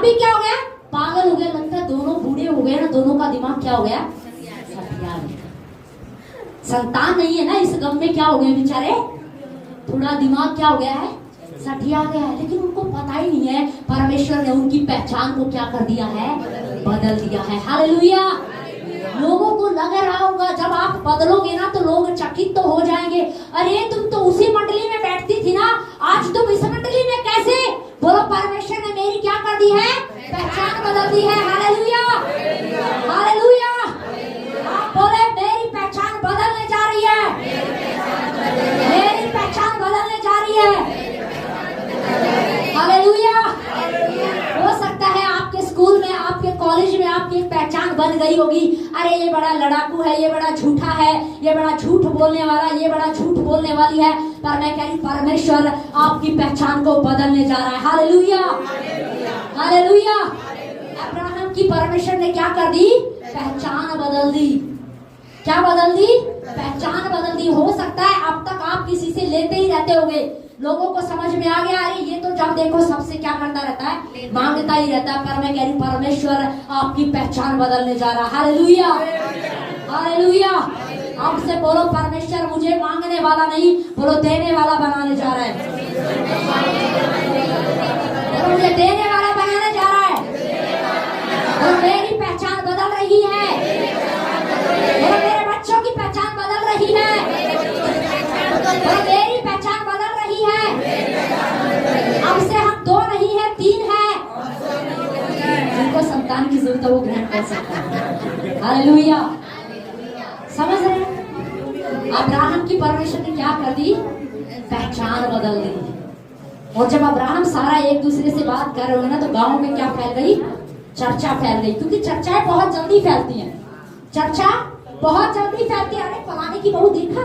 Abraham भी क्या हो गया, पागल हो गया। लगता है दोनों बूढ़े हो गए ना, दोनों का दिमाग क्या हो गया, सठिया गया। संतान नहीं है ना, इस गम में क्या हो गए बेचारे, थोड़ा दिमाग क्या हो गया है, सठिया गया है। लेकिन उनको पता ही नहीं है परमेश्वर ने उनकी पहचान को क्या कर दिया है, बदल दिया है। हालेलुया। लोगों को लग रहा होगा जब आप बदलोगे ना तो लोग चकित तो हो जाएंगे, अरे तुम तो उसी मंडली में बैठती थी ना, आज तुम इस मंडली में कैसे। बोलो परमेश्वर ने मेरी क्या कर दी है, पहचान बदल दी है। Hallelujah, hallelujah. आप बोले मेरी पहचान बदलने जा रही है, मेरी पहचान बदलने जा रही है। हालेलुया। हो सकता है आपके स्कूल में, आपके कॉलेज में आपकी एक पहचान बन गई होगी, अरे ये बड़ा लड़ाकू है, ये बड़ा झूठा है, ये बड़ा झूठ बोलने वाला, ये बड़ा झूठ बोलने वाली है। पर मैं कह रही परमेश्वर आपकी पहचान को बदलने जा रहा है। Hallelujah, hallelujah. अब्राहम की परमेश्वर ने क्या कर दी, पहचान बदल दी। क्या बदल दी, पहचान बदल दी। हो सकता है अब तक आप किसी से लेते ही रहते होंगे, लोगों को समझ में आ गया अरे ये तो जब देखो सबसे क्या करता रहता है, मांगता ही रहता है। पर मैं कह रही परमेश्वर आपकी पहचान बदलने जा रहा है। Hallelujah, hallelujah. आपसे बोलो परमेश्वर मुझे मांगने वाला नहीं, बोलो देने वाला बनाने जा रहा है। बोलो मुझे देने वाला बनाने जा रहा है। बोलो मेरी पहचान बदल रही है, बोलो मेरे बच्चों की पहचान बदल रही है, बोलो मेरी पहचान बदल रही है। अब से हम 2 नहीं है 3 है। जिनको संतान की जरूरत है वो ग्रहण कर सकता है। हालेलुया। समझ रहे हैं, अब्राहम की परमेश्वर ने क्या कर दी, पहचान बदल दी। और जब अब्राहम सारा एक दूसरे से बात कर रहे होंगे ना तो गांव में क्या फैल गई, चर्चा फैल गई। क्योंकि चर्चाएं बहुत जल्दी फैलती हैं, चर्चा बहुत जल्दी फैलती है। अरे फलाने की बहू देखा,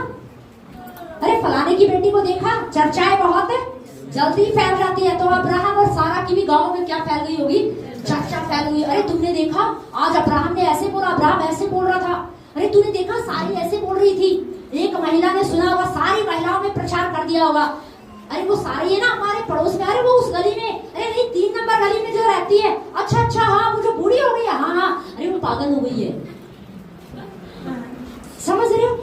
अरे फलाने की बेटी को देखा, चर्चाएं बहुत जल्दी फैल जाती है। तो अब्राहम और सारा की भी गांव में क्या फैल गई होगी, चर्चा फैल गई। अरे तुमने देखा आज अब्राहम ने ऐसे बोला, अब्राहम ऐसे बोल रहा था। अरे तूने देखा सारी ऐसे बोल रही थी। एक महिला ने सुना होगा, सारी महिलाओं में प्रचार कर दिया होगा, अरे वो सारी है ना हमारे पड़ोस में, अरे वो उस गली में, अरे नहीं 3 नंबर गली में जो रहती है, अच्छा अच्छा हाँ वो जो बूढ़ी हो गई है, हाँ हाँ अरे वो पागल हो गई है। समझ रहे हो,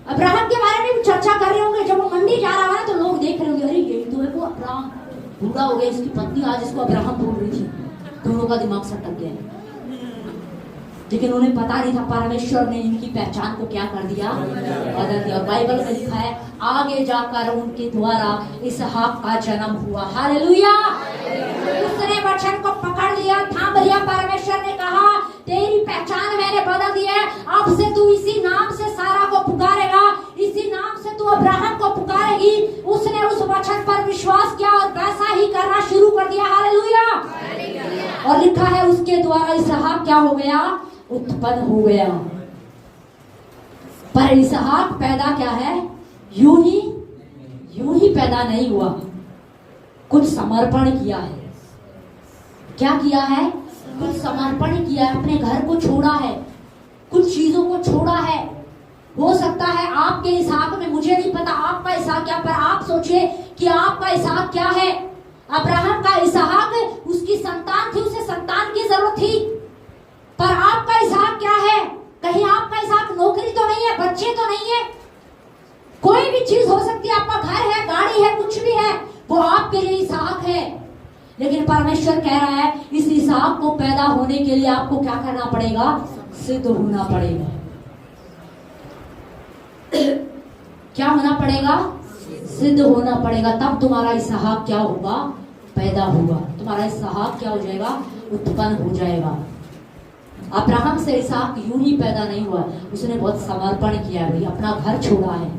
अब्राहम के बारे में भी चर्चा कर रहे होंगे। जब वो मंडी जा रहा है तो लोग देख रहे होंगे, अरे ये तो है वो अब्राहम, बूढ़ा हो गया, इसकी पत्नी आज इसको अब्राहम बोल रही थी। दोनों का दिमाग सटक गया। लेकिन उन्हें पता नहीं था परमेश्वर ने इनकी पहचान को क्या कर दिया, बदल दिया। बाइबल में लिखा है आगे जाकर उनके द्वारा इसहाक का जन्म हुआ। हालेलुया। उसने वचन को पकड़ लिया, थाम लिया। परमेश्वर ने कहा तेरी पहचान मैंने बदल दी है, अब से तू इसी नाम से सारा को पुकारेगा, इसी नाम से तू अब्राहम को पुकारेगी। उसने उस वचन पर विश्वास किया और वैसा ही करना शुरू कर दिया। हालेलुया। और लिखा है उसके द्वारा इसहाक क्या हो गया, उत्पन्न हो गया। पर इसहाक पैदा क्या है, यूं ही पैदा नहीं हुआ, कुछ समर्पण किया है। क्या किया है, कुछ समर्पण किया है, अपने घर को छोड़ा है, कुछ चीजों को छोड़ा है। हो सकता है आपके इसहाक में, मुझे नहीं पता आपका इसहाक क्या, पर आप सोचिए कि आपका इसहाक क्या है। अब्राहम का इसहाक उसकी संतान थी, उसे संतान की जरूरत थी। पर आपका इसहाक क्या है, कहीं आपका इसहाक नौकरी तो नहीं है, बच्चे तो नहीं है, कोई भी चीज हो सकती है, आपका घर है, गाड़ी है, कुछ भी है, वो आपके लिए इसहाक है। लेकिन परमेश्वर कह रहा है इस इसहाक को पैदा होने के लिए आपको क्या करना पड़ेगा, सिद्ध होना पड़ेगा। क्या होना पड़ेगा, सिद्ध होना पड़ेगा, तब तुम्हारा इसहाक क्या होगा, पैदा होगा। तुम्हारा इसहाक क्या हो जाएगा, उत्पन्न हो जाएगा। अब्राहम से इसहाक यूं ही पैदा नहीं हुआ, उसने बहुत समर्पण किया है, अपना घर छोड़ा है।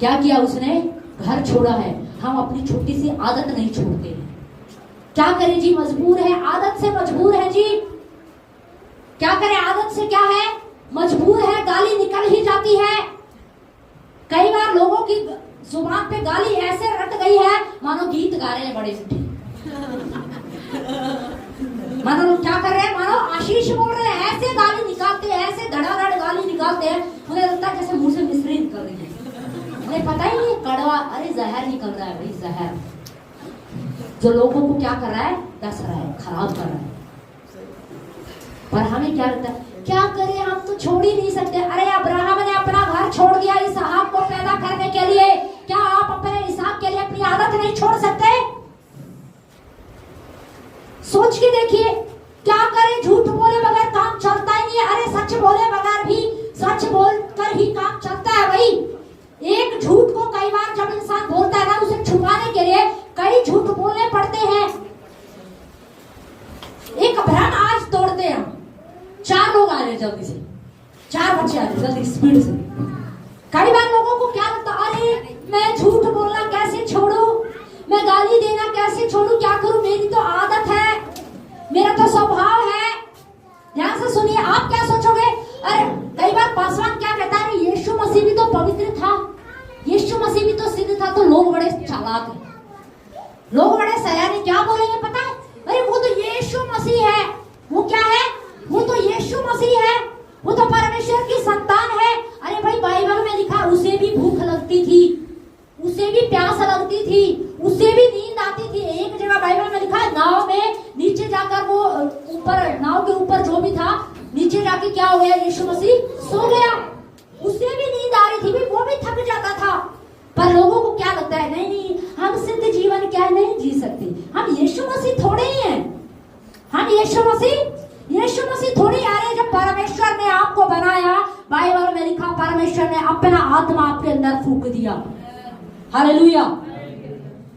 क्या किया उसने, घर छोड़ा है। हम अपनी छोटी सी आदत नहीं छोड़ते हैं, क्या करें जी, मजबूर है, आदत से मजबूर है जी। क्या करें, आदत से क्या है, मजबूर है, गाली निकल ही जाती है। कई बार लोगों की जुबान पे गाली ऐसे रट गई है मानो गीत गा रहे हैं बड़े मीठे, मानो क्या कर रहे हैं, मानो आशीष बोल रहे हैं, ऐसे गाली निकालते हैं, ऐसे धड़ाधड़ गाली निकालते हैं, उन्हें लगता है जैसे मुंह से मिश्री निकल रही है। उन्हें पता ही नहीं कड़वा, अरे जहर निकल रहा है भाई, जहर। जो लोगों को क्या कर रहा है, दस रहा है, खराब कर रहा है। पर हमें क्या लगता है, क्या करें, हम तो छोड़ ही नहीं सकते। अरे अब्राहम ने अपना घर छोड़ दिया इसहाक को पैदा करने के लिए, क्या आप अपने इसहाक के लिए अपनी आदत नहीं छोड़ सकते? सोच के देखिए, क्या करें, झूठ बोले बगैर काम चलता ही नहीं है। अरे सच बोले बगैर भी, सच बोलकर ही काम चलता है भाई। एक झूठ को कई बार जब इंसान बोलता है ना, उसे छुपाने के लिए कई झूठ बोलने पड़ते हैं। एक भ्रम आज तोड़ते हैं हम। 4 लोग आ रहे जल्दी से, 4 बच्चे आ रहे जल्दी स्पीड से। कई बार लोगों को क्या लगता, अरे मैं झूठ बोलना कैसे छोड़ू, मैं गाली देना कैसे छोड़ू, क्या करूं, मेरी तो आदत है, मेरा तो स्वभाव है। ध्यान से सुनिए, आप क्या सोचोगे, अरे कई बार पासवान क्या कहता है, यीशु मसीह भी तो पवित्र था, यीशु मसीह भी तो सिद्ध था, तो लोग बड़े चालाक हैं, लोग बड़े सयाने, क्या बोलेंगे पता है, अरे वो तो यीशु मसीह है। वो क्या है, वो तो यीशु मसीह है, वो तो परमेश्वर की संतान है। अरे भाई बाइबल में लिखा, उसे भी भूख लगती थी, उसे भी प्यास लगती थी, उसे भी नींद आती थी। एक जगह बाइबल में लिखा है, नाव में नीचे जाकर वो ऊपर, नाव के ऊपर जो भी था, नीचे जाके क्या हो गया, यीशु मसीह सो गया। उसे भी नींद आ रही थी, वो भी थक जाता था। पर लोगों को क्या लगता है, नहीं नहीं हम सिद्ध जीवन क्या नहीं जी सकते, हम यीशु मसीह थोड़े ही हैं, हम यीशु मसीह थोड़ी आ रहे। जब परमेश्वर ने आपको बनाया, बाइबल में लिखा, परमेश्वर ने अपना आत्मा आपके अंदर फूंक दिया। हालेलुया।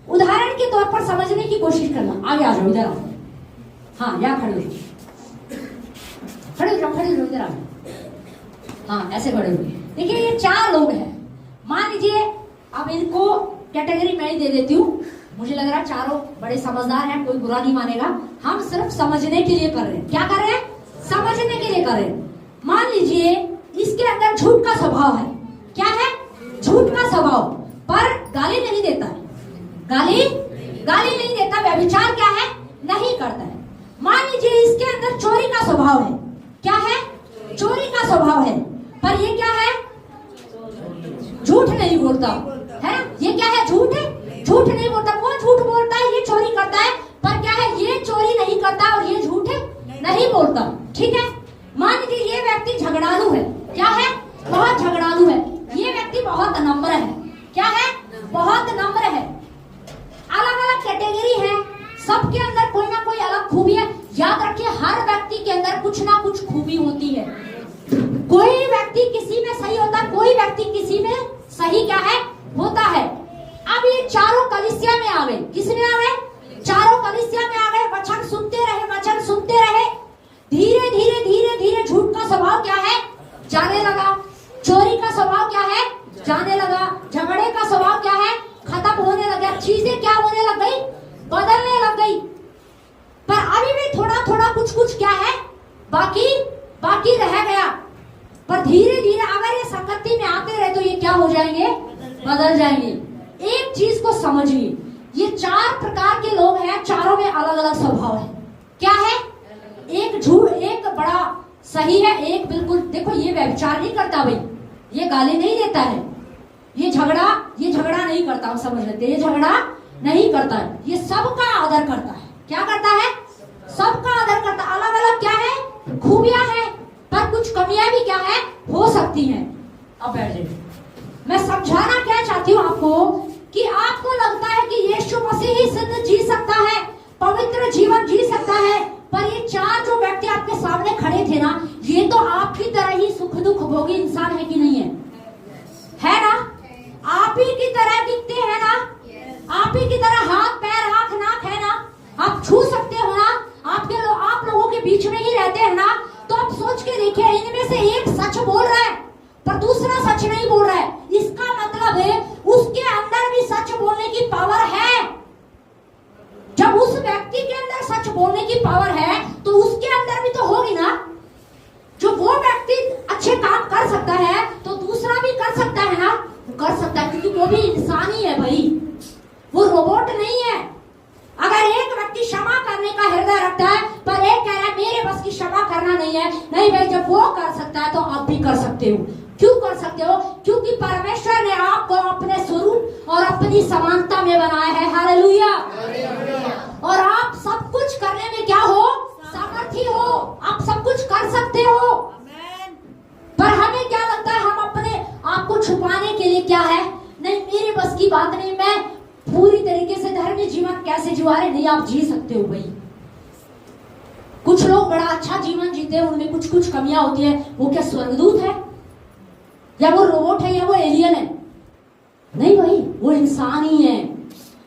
उदाहरण के तौर पर समझने की कोशिश करना, आगे आ जाओ, इधर आओ, हाँ यहाँ खड़े हो जाओ, इधर आओ, हाँ ऐसे खड़े हो। देखिए ये 4 लोग हैं, मान लीजिए, अब इनको कैटेगरी मैं ही दे देती हूँ। मुझे लग रहा है चारों बड़े समझदार हैं, कोई बुरा नहीं मानेगा। हम सिर्फ समझने के लिए कर रहे हैं। क्या कर रहे हैं, समझने के लिए कर रहे हैं। मान लीजिए इसके अंदर झूठ का स्वभाव है। क्या है, झूठ का स्वभाव, पर गाली नहीं देता है, गाली नहीं देता। व्यभिचार क्या है, नहीं करता है। मान लीजिए इसके अंदर चोरी का स्वभाव है। क्या है, चोरी का स्वभाव है, पर ये क्या है, झूठ नहीं बोलता है। ये क्या है, झूठ नहीं बोलता। वो झूठ बोलता है, ये चोरी करता है, पर क्या है, ये चोरी नहीं करता और ये झूठ नहीं बोलता। ठीक है। मान लीजिए ये व्यक्ति झगड़ालू है। क्या है, बहुत झगड़ालू है। ये व्यक्ति बहुत नम्र है। क्या है, बहुत नम्र है। अलग अलग कैटेगरी है, सबके अंदर कोई ना कोई अलग खूबी है। याद रखिए, हर व्यक्ति के अंदर कुछ ना कुछ खूबी होती है। कोई व्यक्ति किसी में सही होता है, कोई व्यक्ति किसी में सही क्या है, होता है। अब ये चारों कलीसिया में आ गए। किस में आ गए, चारों कलीसिया में आ गए। वचन सुनते रहे। धीरे धीरे झूठ का स्वभाव क्या है, जाने लगा। चोरी का स्वभाव क्या है, जाने लगा। झगड़े का स्वभाव क्या है, खत्म होने लगा। चीजें क्या होने लग गई, बदलने लग गई। पर अभी भी थोड़ा कुछ क्या है, बाकी रह गया। पर धीरे धीरे अगर ये संगति में आते रहे तो ये क्या हो जाएंगे, बदल जाएंगे। एक चीज को समझिए, ये 4 प्रकार के लोग हैं, चारों में अलग अलग स्वभाव है। क्या है, एक झूठ, एक बड़ा सही है, एक बिल्कुल। देखो ये व्यभिचार नहीं करता भाई, ये गाली नहीं देता है, ये झगड़ा नहीं करता, हम समझ लेते, ये झगड़ा नहीं करता है, ये सबका आदर करता है। क्या करता है, सबका आदर करता। अलग अलग क्या है, खूबियां हैं, पर कुछ कमियां भी क्या है, हो सकती हैं। अब बैठ जाइए। मैं समझाना क्या चाहती हूँ आपको, कि आपको लगता है कि यीशु मसीह ही सिद्ध जी सकता है, पवित्र जीवन जी सकता है, पर ये 4 जो व्यक्ति आपके सामने खड़े थे ना, ये तो आपकी तरह ही सुख दुख भोगी इंसान है कि नहीं है ना? आप ही की तरह दिखते हैं ना, आप ही की तरह हाथ पैर आंख नाक है ना, आप छू सकते हो ना, आप लोगों के बीच में ही रहते हैं ना। तो आप सोच के देखिए, इनमें से एक सच बोल रहा है पर दूसरा सच नहीं बोल रहा है। इसका मतलब है उसके अंदर भी सच बोलने की पावर है। जब उस व्यक्ति के अंदर सच बोलने की पावर है तो उसके अंदर भी तो होगी ना। जो वो व्यक्ति अच्छे काम कर सकता है तो दूसरा भी कर सकता है ना, कर सकता है, क्योंकि वो भी इंसान ही है भाई, वो रोबोट नहीं है। अगर एक व्यक्ति क्षमा करने का हृदय रखता है पर एक कह रहा है मेरे बस की क्षमा करना नहीं है, नहीं भाई, जब वो कर सकता है तो आप भी कर सकते हो। क्यों कर सकते हो? क्योंकि परमेश्वर ने आपको अपने स्वरूप और अपनी समानता में बनाया है। हालेलुया। और आप सब कुछ करने में क्या हो, सामर्थी हो, आप सब कुछ कर सकते हो। पर हमें क्या लगता है, हम अपने आप को छुपाने के लिए क्या है, नहीं मेरे बस की बात नहीं, मैं पूरी तरीके से धर्मी जीवन कैसे जीवा रहे, नहीं आप जी सकते हो भाई। कुछ लोग बड़ा अच्छा जीवन जीते हैं, उनमें कुछ कुछ कमियां होती है, वो क्या स्वर्गदूत है या वो रोबोट है या वो एलियन है? नहीं भाई, वो इंसान ही है,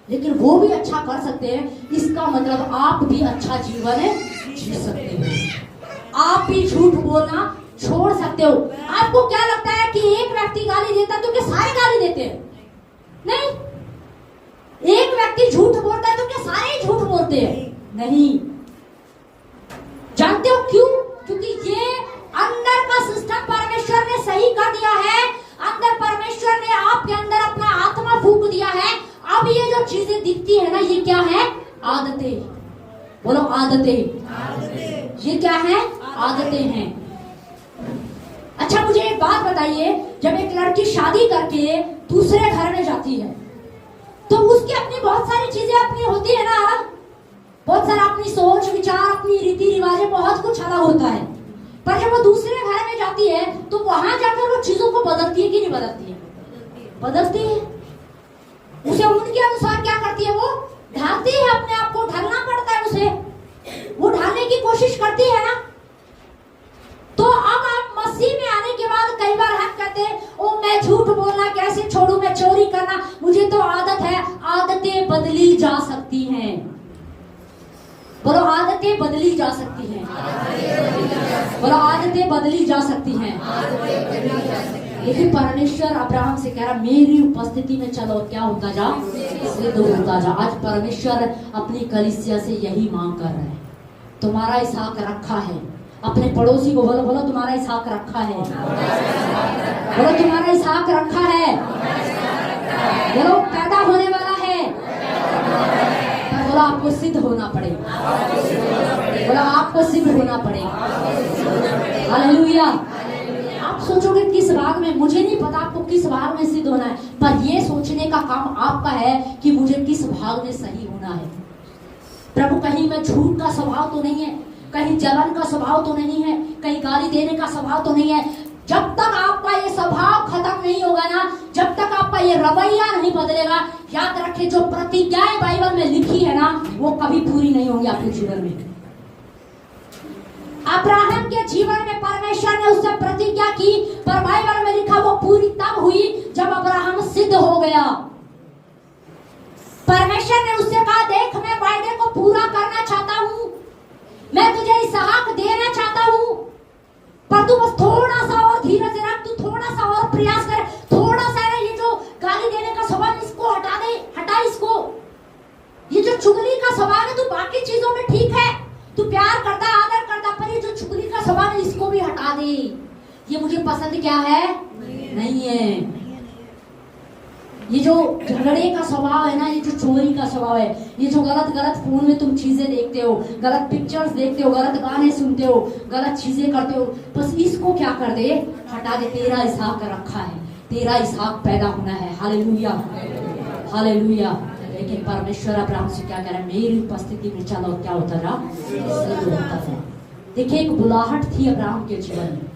लेकिन वो भी अच्छा कर सकते हैं। इसका मतलब आप भी अच्छा जीवन जी सकते हो, आप भी झूठ बोलना छोड़ सकते हो। आपको क्या लगता है कि एक व्यक्ति गाली देता है तो क्या सारे गाली देते हैं? नहीं। एक व्यक्ति झूठ बोलता है तो क्या सारे ही झूठ बोलते हैं? नहीं। जानते हो क्यों? क्योंकि ये अंदर का सिस्टम परमेश्वर ने सही कर दिया है। अंदर परमेश्वर ने आपके अंदर अपना आत्मा फूंक दिया है। अब ये जो चीजें दिखती है ना, ये क्या है? आदतें। बोलो आदतें। ये क्या है? आदतें हैं। अच्छा मुझे एक बात बताइए, जब एक लड़की शादी करके दूसरे घर में जाती है तो उसकी अपनी बहुत सारी चीजें अपनी होती है ना, अलग, बहुत सारा अपनी सोच विचार, अपनी रीति रिवाजें, बहुत कुछ अलग होता है। पर जब वो दूसरे घर में जाती है तो वहां जाकर वो चीजों को बदलती है कि नहीं बदलती है? बदलती है। उसे उनके अनुसार क्या करती है, वो ढालती है अपने आप को, ढलना पड़ता है उसे, वो ढालने की कोशिश करती है ना। तो अब आप मसीह में आने के बाद कई बार हम कहते हैं, ओ मैं झूठ बोलना कैसे छोड़ू, मैं चोरी करना मुझे तो आदत है। आदतें बदली जा सकती हैं। बोलो आदतें बदली जा सकती हैं। बोलो आदतें बदली जा सकती हैं। लेकिन परमेश्वर अब्राहम से कह रहा, मेरी उपस्थिति में चलो, क्या होता जा, सिद्ध होता जा। आज परमेश्वर अपनी कलीसिया से यही मांग कर रहे हैं। तुम्हारा इसहाक रखा है। अपने पड़ोसी को बोलो, बोलो तुम्हारा इसहाक रखा है। बोलो तुम्हारा इसहाक रखा है। बोलो पैदा होने वाला है। पर बोलो आपको सिद्ध होना पड़ेगा। बोलो आपको सिद्ध होना पड़ेगा। हालेलुया। आप सोचोगे किस भाग में, मुझे नहीं पता आपको किस भाग में सिद्ध होना है, पर ये सोचने का काम आपका है कि मुझे किस भाग में सही होना है। प्रभु कहीं में झूठ का स्वभाव तो नहीं है, कहीं जलन का स्वभाव तो नहीं है, कहीं गाली देने का स्वभाव तो नहीं है। जब तक आपका ये स्वभाव खत्म नहीं होगा ना, जब तक आपका ये रवैया नहीं बदलेगा, याद रखें जो प्रतिज्ञाएं बाइबल में लिखी है ना, वो कभी पूरी नहीं होंगी आपके जीवन में। अब्राहम के जीवन में परमेश्वर ने उससे प्रतिज्ञा की, पर बाइबल में लिखा वो पूरी तब हुई जब अब्राहम सिद्ध हो गया। परमेश्वर ने उससे कहा, देख मैं वायदे को पूरा करना चाहता हूँ, मैं तुझे इसहाक देना चाहता हूँ, पर तू बस थोड़ा सा और धीरज रख, तू थोड़ा सा और प्रयास कर, थोड़ा सा ना ये जो गाली देने का स्वभाव इसको हटा दे, हटा इसको। ये जो चुगली का स्वभाव है, तू बाकी चीजों में ठीक है, तू प्यार करता आदर करता, पर ये जो चुगली का स्वभाव है इसको भी हटा दे। ये मुझे पसंद क्या है? नहीं है। ये जो झगड़े का स्वभाव है ना, ये जो चोरी का स्वभाव है, ये जो गलत गलत फोन में तुम चीजें देखते हो, गलत पिक्चर्स देखते हो, गलत गाने सुनते हो, गलत चीजें करते हो, बस इसको क्या कर दे, हटा दे। तेरा इसहाक रखा है, तेरा इसहाक पैदा होना है। Hallelujah, hallelujah. लेकिन परमेश्वर अब्राहम से क्या कह रहा है, मेरी उपस्थिति में चलो, क्या होता रहा, सिद्ध होता था। देखिए एक बुलाहट थी अब्राहम के जीवन में।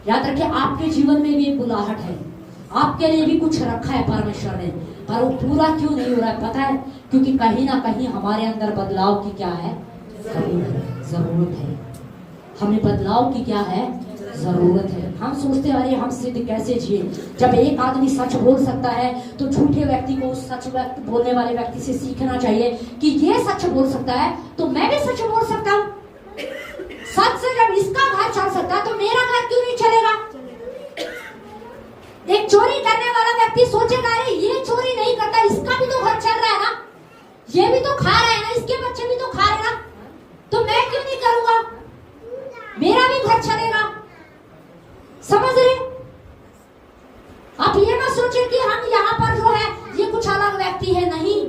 याद रखिए आपके जीवन में भी एक बुलाहट है, आपके लिए भी कुछ रखा है परमेश्वर ने, पर वो पूरा क्यों नहीं हो रहा है पता है? क्योंकि कहीं ना कहीं हमारे अंदर बदलाव की क्या है, जरूरत है। हमें बदलाव की क्या है, जरूरत है। हम सोचते हैं अरे हम सिद्ध कैसे जिए। जब एक आदमी सच बोल सकता है तो झूठे व्यक्ति को उस सच बोलने वाले व्यक्ति से सीखना चाहिए कि ये सच बोल सकता है तो मैं भी सच बोल सकता हूँ। सच से जब इसका घर चल सकता है तो मेरा घर क्यों नहीं चलेगा? एक चोरी करने वाला व्यक्ति सोचेगा अरे ये चोरी नहीं करता, इसका भी तो घर चल रहा है ना, ये भी तो खा रहा है ना, इसके बच्चे भी तो खा रहे ना, तो मैं क्यों नहीं करूंगा, मेरा भी घर चलेगा। समझ रहे? आप ये मत सोचे कि हम यहाँ पर जो है ये कुछ अलग व्यक्ति है, नहीं,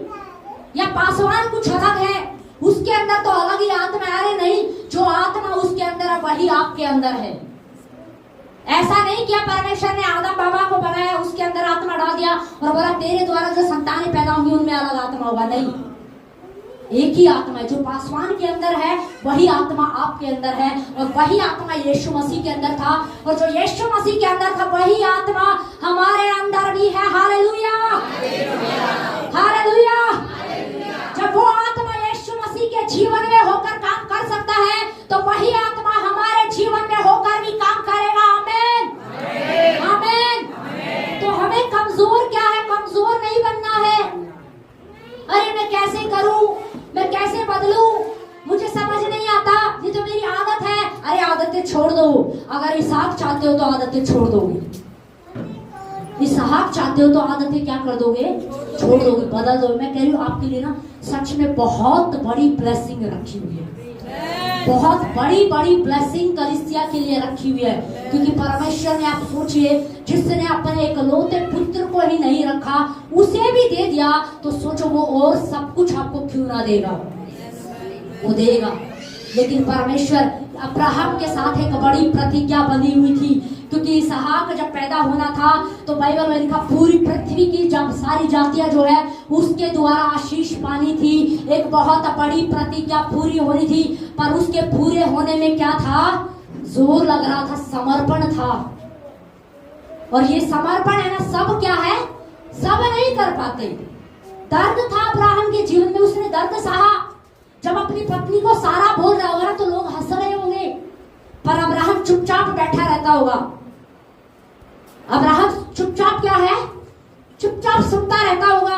या पासवान कुछ अलग है, उसके अंदर तो अलग ही आत्मा है। अरे नहीं, जो आत्मा उसके अंदर है वही आपके अंदर है। ऐसा नहीं किया परमेश्वर ने आदम बाबा को बनाया, उसके अंदर आत्मा डाल दिया और बोला तेरे द्वारा जो संतानें पैदा होंगी उनमें अलग आत्मा होगा। नहीं, एक ही आत्मा है। जो पासवान के अंदर है वही आत्मा आपके अंदर है, और वही आत्मा यीशु मसीह के अंदर था, और जो यीशु मसीह के अंदर था वही आत्मा हमारे अंदर भी है। Hallelujah, hallelujah. जब वो आत्मा यीशु मसीह के जीवन में होकर काम कर सकता है तो वही आत्मा हमारे जीवन में होकर भी काम करेगा। आमीन, आमीन। तो हमें कमजोर क्या है? कमजोर नहीं बनना है। अरे मैं कैसे करूं, मैं कैसे बदलूं, मुझे समझ नहीं आता, ये तो मेरी आदत है। अरे आदतें छोड़ दो। अगर इसहाक चाहते हो तो आदतें छोड़ दोगे, इसहाक चाहते हो तो आदतें क्या कर दोगे? छोड़ दोगे, बदल दोगे। मैं कह रही हूँ आपके लिए ना सच में बहुत बड़ी ब्लेसिंग रखी हुई है, बहुत बड़ी बड़ी ब्लेसिंग कलीसिया के लिए रखी हुई है। क्योंकि परमेश्वर ने, आप सोचिए, जिसने अपने एकलौते पुत्र को ही नहीं रखा उसे भी दे दिया, तो सोचो वो और सब कुछ आपको क्यों ना देगा? वो देगा। लेकिन परमेश्वर अब्राहम के साथ एक बड़ी प्रतिज्ञा बनी हुई थी, क्योंकि इसहाक जब पैदा होना था तो बाइबल में लिखा पूरी पृथ्वी की जब सारी जातियां जो है उसके द्वारा आशीष पानी थी। एक बहुत बड़ी प्रतिज्ञा पूरी होनी थी, पर उसके पूरे होने में क्या था? जोर लग रहा था, समर्पण था। और ये समर्पण है ना, सब क्या है? सब नहीं कर पाते। दर्द था अब्राहम के जीवन में, उसने दर्द सहा। जब अपनी पत्नी को सारा बोल रहा होगा तो लोग हंस रहे होंगे, पर अब्राहम चुपचाप बैठा रहता होगा। अब्राहम चुपचाप क्या है? चुपचाप सुनता रहता होगा।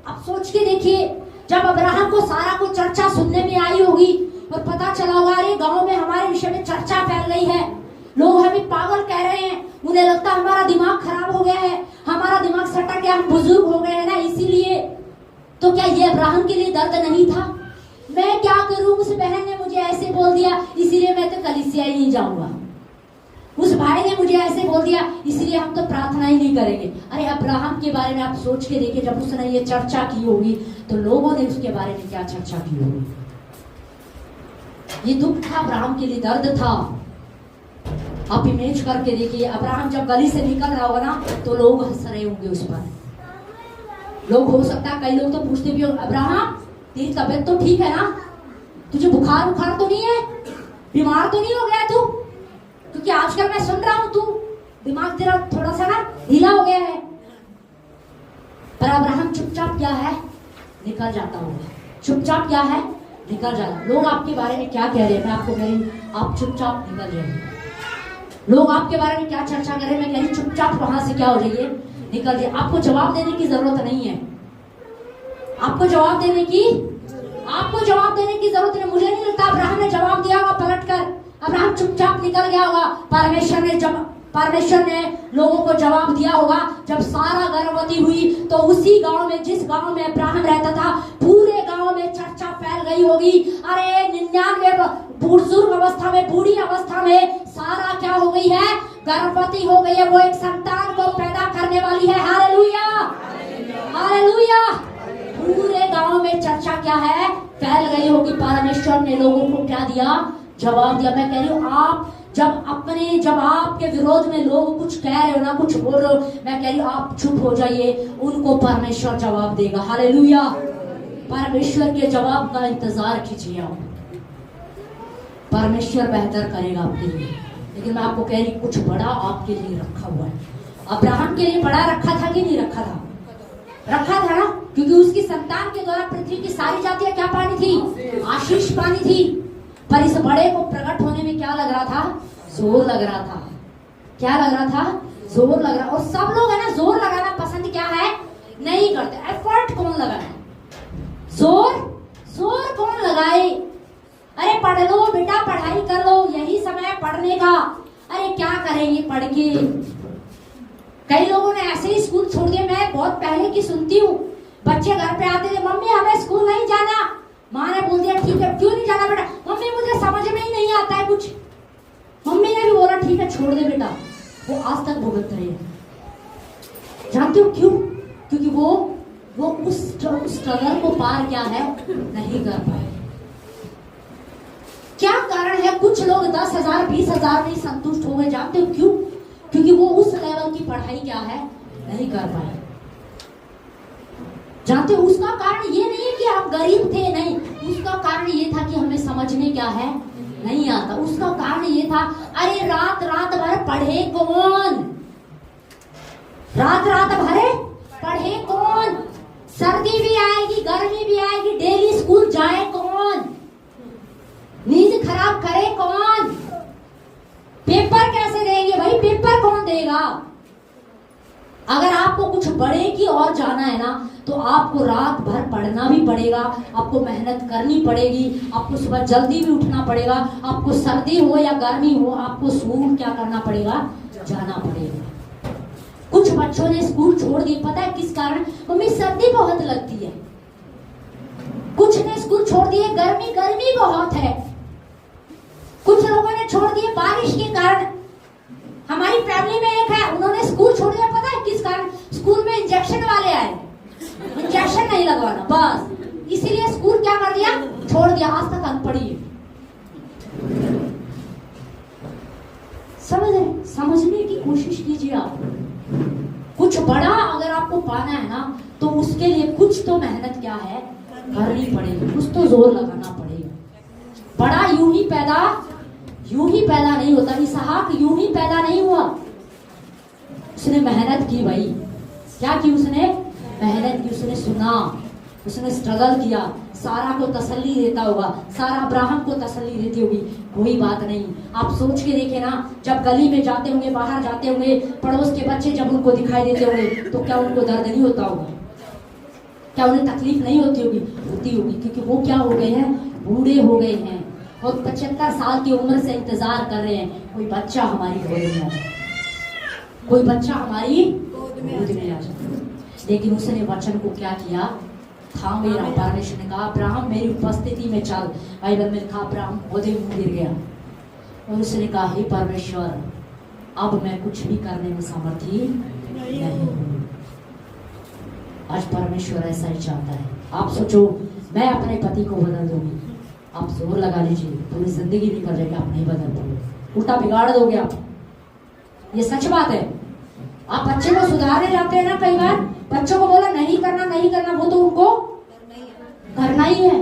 अब सोच के देखिए, जब अब्राहम को सारा को चर्चा सुनने में आई होगी और पता चला होगा अरे गांव में हमारे विषय में चर्चा फैल गई है, लोग हमें पागल कह रहे हैं, उन्हें लगता हमारा दिमाग खराब हो गया है, हमारा दिमाग सटक गया, हम बुजुर्ग हो गए हैं ना इसीलिए। तो क्या ये अब्राहम के लिए दर्द नहीं था? मैं क्या करूं, उस बहन ने मुझे ऐसे बोल दिया इसीलिए मैं तो कलीसिया ही नहीं जाऊंगा, उस भाई ने मुझे ऐसे बोल दिया इसलिए हम तो प्रार्थना ही नहीं करेंगे। अरे अब्राहम के बारे में आप सोच के देखिए, जब उसने ये चर्चा की होगी तो लोगों ने उसके बारे में क्या चर्चा की होगी? ये दुख था अब्राहम के लिए, दर्द था। आप इमेज करके देखिए, अब्राहम जब गली से निकल रहा होगा ना तो लोग हंस रहे होंगे उस पर। लोग, हो सकता है कई लोग तो पूछते भी होंगे अब्राहम तेरी तबीयत तो ठीक है ना, तुझे बुखार बुखार तो नहीं है, बीमार तो नहीं हो गया तू? क्योंकि आजकल मैं सुन रहा हूं तू दिमाग तेरा थोड़ा सा ना ढीला हो गया है। पर अब्राहम चुपचाप क्या है? निकल जाता होगा। चुपचाप क्या है? निकल जाता। लोग आपके बारे में क्या कह रहे हैं? मैं आपको कह रही हूँ आप चुपचाप निकल जाइए। लोग आपके बारे में क्या चर्चा कर रहे हैं, मैं कह रही हूँ चुपचाप वहां से क्या हो जाइए? निकल जाइए। आपको जवाब देने की जरूरत नहीं है, आपको जवाब देने की जरूरत नहीं। मुझे नहीं लगता अब्राहम ने जवाब दिया होगा पलट कर, अब्राहम चुपचाप निकल गया होगा। परमेश्वर ने लोगों को जवाब दिया होगा। जब सारा गर्भवती हुई तो उसी गांव में, जिस गांव में अब्राहम रहता था, पूरे गांव में चर्चा फैल गई होगी। अरे 99 बुजुर्ग अवस्था में, बूढ़ी अवस्था में सारा क्या हो गई है? गर्भवती हो गई है, वो एक संतान को पैदा करने वाली है। Hallelujah, hallelujah. पूरे गांव में चर्चा क्या है? फैल गई होगी। परमेश्वर ने लोगों को क्या दिया? जवाब दिया। मैं कह रही हूँ आप जब आपके विरोध में लोग कुछ कह रहे हो ना, कुछ बोल रहे हो, मैं कह रही हूँ आप चुप हो जाइए, उनको परमेश्वर जवाब देगा। हालेलुया। परमेश्वर के जवाब का इंतजार कीजिए आप, परमेश्वर बेहतर करेगा आपके लिए। लेकिन मैं आपको कह रही कुछ बड़ा आपके लिए रखा हुआ है। अब्राहम के लिए बड़ा रखा था कि नहीं रखा था? रखा था ना, क्योंकि उसकी संतान के द्वारा पृथ्वी की सारी जातियां क्या पानी थी? आशीष पानी थी। पर इस बड़े को प्रकट होने में क्या लग रहा था? जोर लग रहा था। क्या लग रहा था? जोर लग रहा। और सब लोग है ना जोर लगाना पसंद क्या है? नहीं करते। एफर्ट कौन लगाए? जोर कौन लगाए? अरे पढ़ लो बेटा, पढ़ाई कर लो, यही समय है पढ़ने का। अरे क्या करेंगे पढ़ के? कई लोगों ने ऐसे ही स्कूल छोड़ दिया। मैं बहुत पहले की सुनती हूँ, बच्चे घर पे आते थे, मम्मी हमें स्कूल नहीं जाना। माँ ने बोल दिया ठीक है, क्यों नहीं जाना बेटा? मम्मी मुझे समझ में ही नहीं आता है कुछ। मम्मी ने भी बोला ठीक है छोड़ दे बेटा। वो आज तक भुगत रहे हैं। जानते हो क्यों? क्योंकि वो उस स्ट्रगल को पार क्या है? नहीं कर पाए। क्या कारण है? कुछ लोग 10,000 20,000 में संतुष्ट हो गए। जानते हो क्यों? क्योंकि वो उस लेवल की पढ़ाई क्या है? नहीं कर पाए। जानते हो उसका कारण ये नहीं है कि आप गरीब थे, नहीं, उसका कारण ये था कि हमें समझने क्या है नहीं आता। उसका कारण ये था, अरे रात रात भर पढ़े कौन, रात रात भर पढ़े कौन, सर्दी भी आएगी गर्मी भी आएगी, डेली स्कूल जाए कौन, नींद खराब करे कौन, पेपर कैसे देंगे भाई, पेपर कौन देगा। अगर आपको कुछ बड़े की ओर जाना है ना, तो आपको रात भर पढ़ना भी पड़ेगा, आपको मेहनत करनी पड़ेगी, आपको सुबह जल्दी भी उठना पड़ेगा, आपको सर्दी हो या गर्मी हो, आपको स्कूल क्या करना पड़ेगा, जाना पड़ेगा। कुछ बच्चों ने स्कूल छोड़ दिए, पता है किस कारण, मम्मी सर्दी बहुत लगती है। कुछ ने स्कूल छोड़ दिए, गर्मी गर्मी बहुत है। कुछ लोगों ने छोड़ दिए बारिश के कारण। हमारी फैमिली में एक है, उन्होंने स्कूल छोड़ दिया, पता है किस कारण, स्कूल में इंजेक्शन वाले आए, इंजेक्शन नहीं लगवाना बस, इसीलिए स्कूल क्या कर दिया, छोड़ दिया। आज तक अनपढ़ी है। समझने की कोशिश कीजिए आप। कुछ बड़ा अगर आपको पाना है ना, तो उसके लिए कुछ तो मेहनत क्या है करनी पड़ेगी, कुछ तो जोर लगाना पड़ेगा। बड़ा यूं ही पैदा नहीं होता। इसहाक यूं ही पैदा नहीं हुआ, उसने मेहनत की भाई। क्या की उसने, मेहनत की, उसने सुना, उसने स्ट्रगल किया। सारा को तसल्ली देता होगा, सारा अब्राहम को तसल्ली देती होगी, कोई बात नहीं। आप सोच के देखे ना, जब गली में जाते होंगे, बाहर जाते होंगे, पड़ोस के बच्चे जब उनको दिखाई देते होंगे, तो क्या उनको दर्द नहीं होता होगा, क्या उन्हें तकलीफ नहीं होती होगी, होती होगी, क्योंकि वो क्या हो गए हैं, बूढ़े हो गए हैं और 75 साल की उम्र से इंतजार कर रहे हैं कोई बच्चा हमारी गोद में आ जाए, कोई बच्चा हमारी गोद में आ जाए। लेकिन उसने वचन को क्या किया, था मेरा, परमेश्वर ने कहा अब्राहम मेरी उपस्थिति में चल। बाइबल में लिखा अब्राहम पौधे में गिर गया और उसने कहा हे परमेश्वर, अब मैं कुछ भी करने में समर्थी नहीं हूँ। आज परमेश्वर ऐसा ही चाहता है। आप सोचो मैं अपने पति को बदल दूंगी, आप जोर लगा लीजिए, पूरी जिंदगी निकल जाएगी, आप नहीं बदल पाओगे, उल्टा बिगाड़ दोगे आप। ये सच बात है। आप बच्चे को सुधारने जाते हैं ना, कई बार बच्चों को बोला नहीं करना, वो तो उनको करना ही है।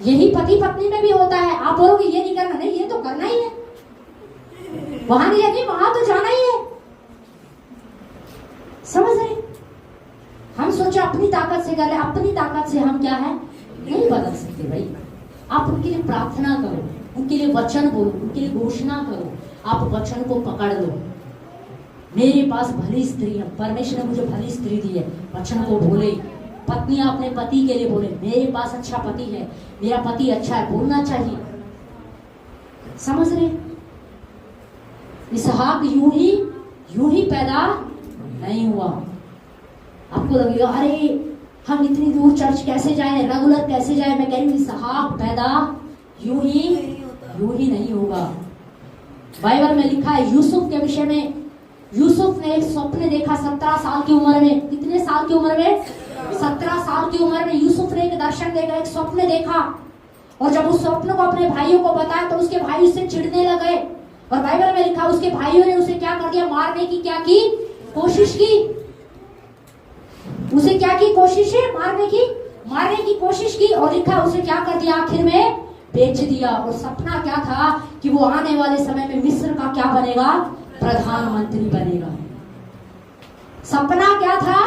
यही पति पत्नी में भी होता है। आप बोलोगे ये नहीं करना, नहीं ये तो करना ही है, वहां नहीं जानी, वहां तो जाना ही है। समझ रहे, हम सोचे अपनी ताकत से कर ले, अपनी ताकत से हम क्या है नहीं बदल सकते भाई। आप उनके लिए प्रार्थना करो, उनके लिए वचन बोलो, उनके लिए घोषणा करो, आप वचन को पकड़ लो। मेरे पास भली स्त्री है, परमेश्वर ने मुझे भली स्त्री दी है, वचन को बोले। पत्नी अपने पति के लिए बोले मेरे पास अच्छा पति है, मेरा पति अच्छा है, बोलना चाहिए। समझ रहे, इसहाक यूं ही पैदा नहीं हुआ। आपको लगेगा अरे हम इतनी दूर चर्च कैसे जाएं, रेगुलर कैसे जाएं, मैं कह रही हूँ इसहाक पैदा यूं ही नहीं होगा। बाइबल में लिखा है यूसुफ के विषय में, यूसुफ ने एक स्वप्न देखा 17 साल की उम्र में। कितने साल की उम्र में, 17 साल की उम्र में यूसुफ ने एक दर्शन देखा, एक स्वप्न देखा। और जब उस स्वप्न को अपने भाइयों को बताया तो उसके भाई उससे चिढ़ने लगे। और बाइबल में लिखा उसके भाइयों ने उसे क्या कर दिया, मारने की क्या की कोशिश की, उसे क्या की कोशिश है, मारने की कोशिश की। और लिखा उसे क्या कर दिया, आखिर में बेच दिया। और सपना क्या था कि वो आने वाले समय में मिस्र का क्या बनेगा, प्रधानमंत्री बनेगा। सपना क्या था,